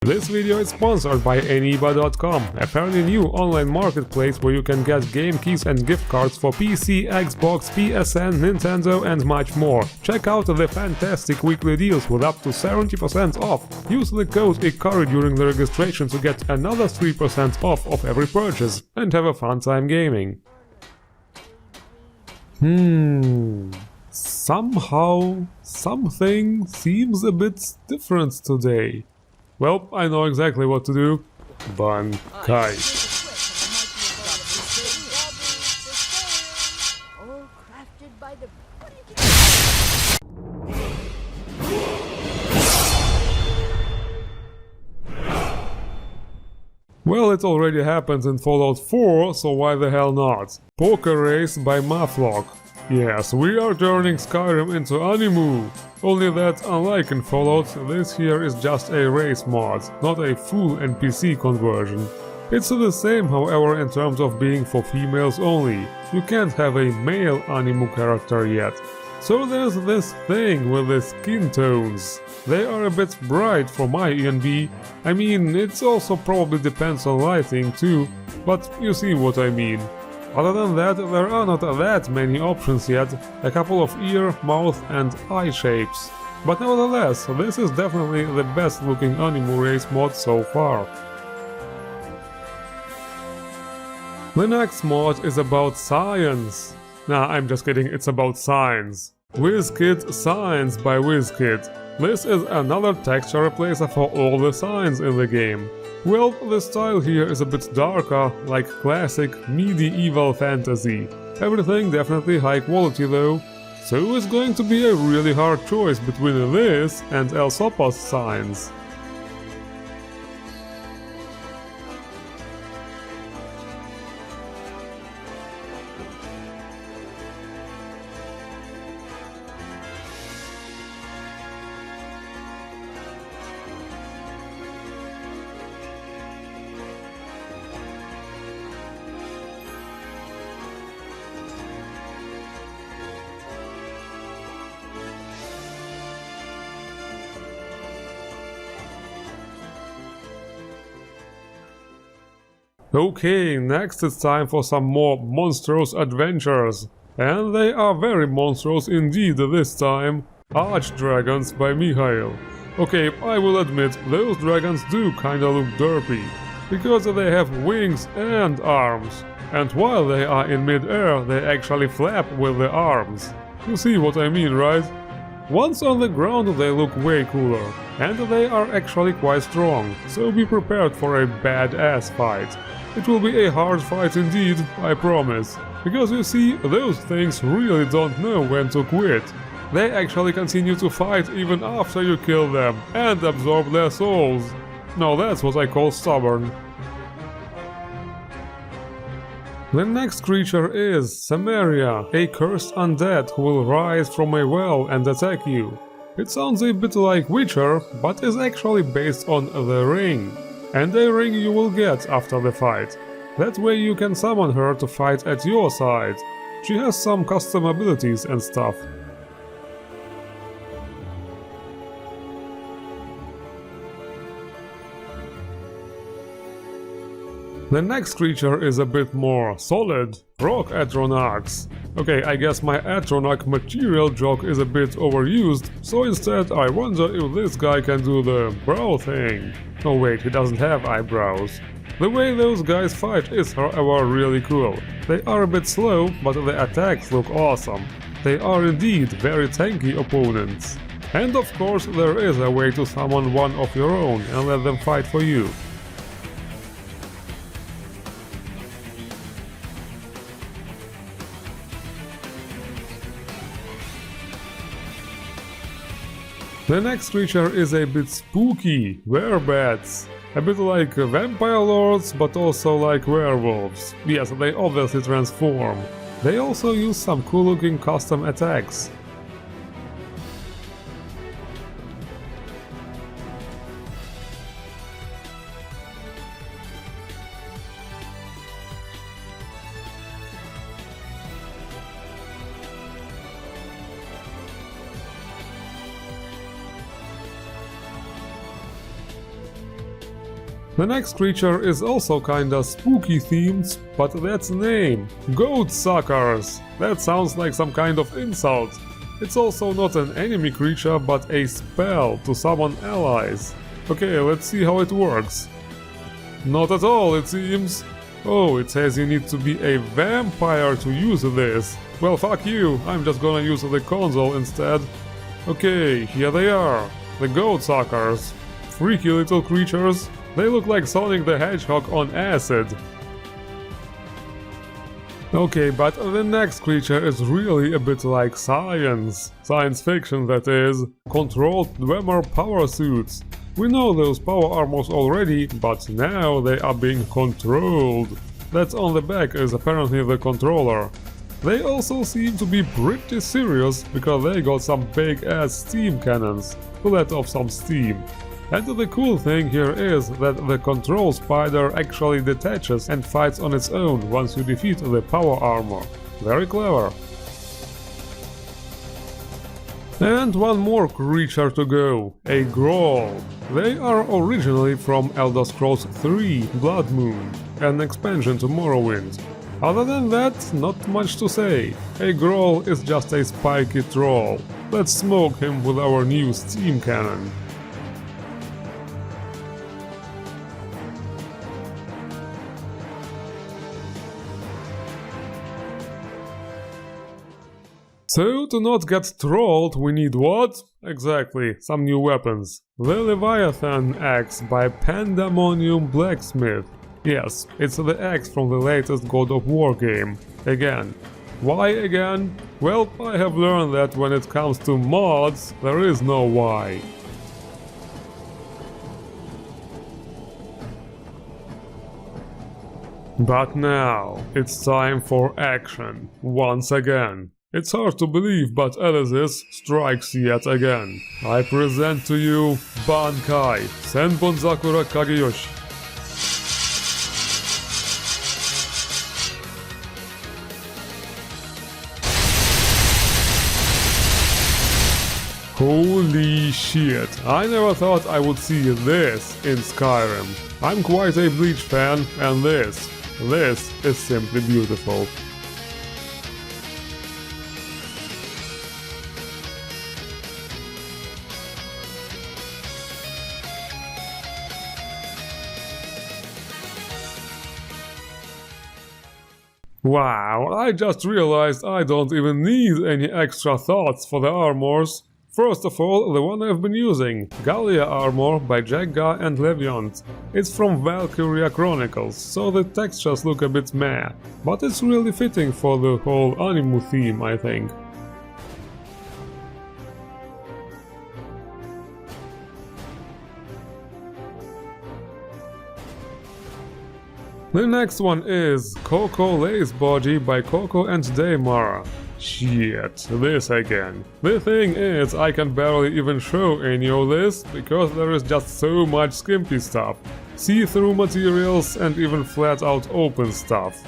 This video is sponsored by Aniba.com, a fairly new online marketplace where you can get game keys and gift cards for PC, Xbox, PSN, Nintendo and much more. Check out the fantastic weekly deals with up to 70% off. Use the code IKARI during the registration to get another 3% off of every purchase and have a fun time gaming. Somehow, something seems a bit different today. Well, I know exactly what to do. Bankai. Well, it already happened in Fallout 4, so why the hell not? PokeRace by Maflock. Yes, we are turning Skyrim into Animu. Only that, unlike in Fallout, this here is just a race mod, not a full NPC conversion. It's the same, however, in terms of being for females only. You can't have a male Animu character yet. So there's this thing with the skin tones. They are a bit bright for my ENB. I mean, it also probably depends on lighting too, but you see what I mean. Other than that, there are not that many options yet, a couple of ear, mouth and eye shapes. But nevertheless, this is definitely the best looking Animu race mod so far. The next mod is about science. Nah, I'm just kidding, it's about science. WiZkiD Signs by WiZkiD. This is another texture replacer for all the signs in the game. Well, the style here is a bit darker, like classic medieval fantasy. Everything definitely high quality though, so it's going to be a really hard choice between this and El Sopa's signs. Okay, next it's time for some more monstrous adventures. And they are very monstrous indeed this time. Archdragons by Mihail. Okay, I will admit, those dragons do kinda look derpy. Because they have wings and arms. And while they are in mid-air, they actually flap with the arms. You see what I mean, right? Once on the ground they look way cooler. And they are actually quite strong, so be prepared for a badass fight. It will be a hard fight indeed, I promise. Because you see, those things really don't know when to quit. They actually continue to fight even after you kill them and absorb their souls. Now that's what I call stubborn. The next creature is Samaria, a cursed undead who will rise from a well and attack you. It sounds a bit like Witcher, but is actually based on the ring. And a ring you will get after the fight. That way you can summon her to fight at your side. She has some custom abilities and stuff. The next creature is a bit more solid. Rock Atronachs. Okay, I guess my Atronach material joke is a bit overused, so instead I wonder if this guy can do the brow thing. Oh wait, he doesn't have eyebrows. The way those guys fight is however really cool. They are a bit slow, but the attacks look awesome. They are indeed very tanky opponents. And of course there is a way to summon one of your own and let them fight for you. The next creature is a bit spooky, Werebats. A bit like vampire lords, but also like werewolves. Yes, they obviously transform. They also use some cool looking custom attacks. The next creature is also kinda spooky themed, but that's name, Goatsuckers. That sounds like some kind of insult. It's also not an enemy creature, but a spell to summon allies. Okay, let's see how it works. Not at all, it seems. Oh, it says you need to be a vampire to use this. Well, fuck you, I'm just gonna use the console instead. Okay, here they are, the Goatsuckers. Freaky little creatures. They look like Sonic the Hedgehog on acid. Okay, but the next creature is really a bit like science. Science fiction, that is. Controlled Dwemer power suits. We know those power armors already, but now they are being controlled. That on the back is apparently the controller. They also seem to be pretty serious, because they got some big ass steam cannons to let off some steam. And the cool thing here is that the control spider actually detaches and fights on its own once you defeat the power armor. Very clever. And one more creature to go, a Grahl. They are originally from Elder Scrolls 3 Blood Moon, an expansion to Morrowind. Other than that, not much to say. A Grahl is just a spiky troll. Let's smoke him with our new steam cannon. So, to not get trolled, we need what? Exactly, some new weapons. The Leviathan Axe by Pandemonium Blacksmith. Yes, it's the axe from the latest God of War game. Again. Why again? Well, I have learned that when it comes to mods, there is no why. But now, it's time for action, once again. It's hard to believe, but Elysis strikes yet again. I present to you Bankai, Senbonzakura Kageyoshi. Holy shit, I never thought I would see this in Skyrim. I'm quite a Bleach fan, and this is simply beautiful. Wow, I just realized I don't even need any extra thoughts for the armors. First of all, the one I've been using, Gallia Armor by Jagga and Leviant. It's from Valkyria Chronicles, so the textures look a bit meh, but it's really fitting for the whole Animu theme, I think. The next one is Coco LaceBody by Coco and Daymara. Shit, this again. The thing is, I can barely even show any of this, because there is just so much skimpy stuff. See-through materials and even flat-out open stuff.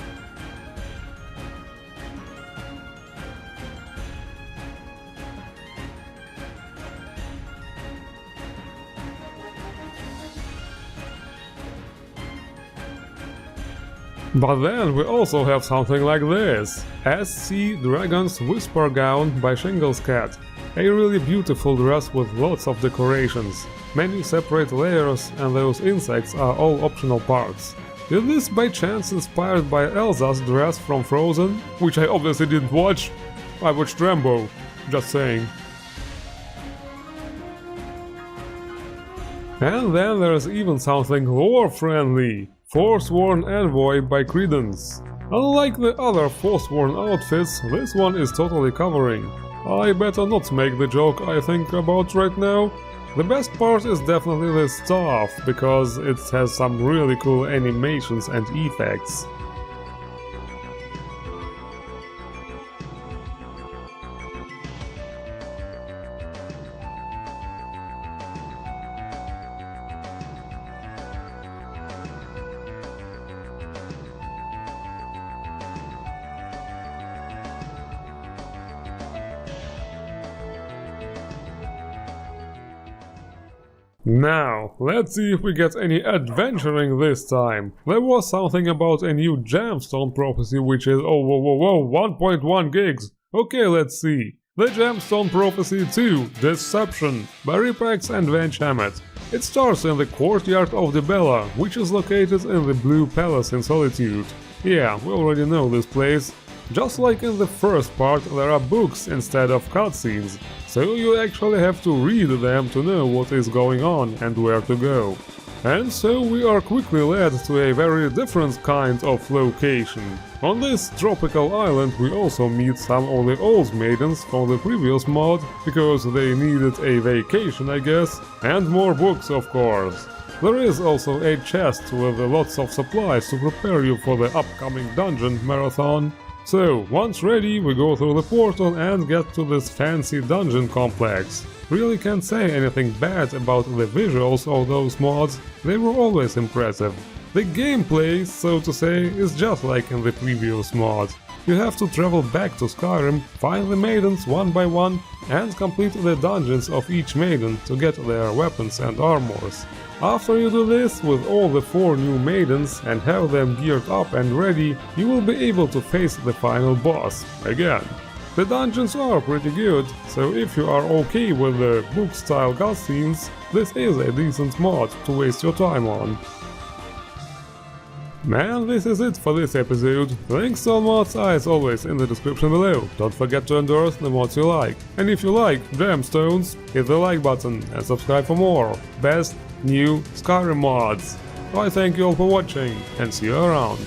But then we also have something like this, Archdragons Whisper Gown by ShinglesCat. A really beautiful dress with lots of decorations, many separate layers, and those insects are all optional parts. Is this by chance inspired by Elsa's dress from Frozen? Which I obviously didn't watch. I watched Rambo, just saying. And then there's even something lore-friendly. Forsworn Air Void by Credence. Unlike the other Forsworn outfits, this one is totally covering. I better not make the joke I think about right now. The best part is definitely the staff, because it has some really cool animations and effects. Now, let's see if we get any adventuring this time. There was something about a new Gemstone Prophecy which is 1.1 gigs. Okay, let's see. The Gemstone Prophecy 2, Deception, by RipX and Venchamet. It starts in the courtyard of the Bella, which is located in the Blue Palace in Solitude. Yeah, we already know this place. Just like in the first part, there are books instead of cutscenes, so you actually have to read them to know what is going on and where to go. And so we are quickly led to a very different kind of location. On this tropical island we also meet some of the old maidens from the previous mod, because they needed a vacation, I guess, and more books, of course. There is also a chest with lots of supplies to prepare you for the upcoming dungeon marathon. So, once ready, we go through the portal and get to this fancy dungeon complex. Really can't say anything bad about the visuals of those mods, they were always impressive. The gameplay, so to say, is just like in the previous mod. You have to travel back to Skyrim, find the maidens one by one, and complete the dungeons of each maiden to get their weapons and armors. After you do this with all the 4 new maidens and have them geared up and ready, you will be able to face the final boss, again. The dungeons are pretty good, so if you are okay with the book-style cutscenes, this is a decent mod to waste your time on. And this is it for this episode. Links to all mods are as always in the description below. Don't forget to endorse the mods you like. And if you like gemstones, hit the like button and subscribe for more best new Skyrim mods. I thank you all for watching and see you around.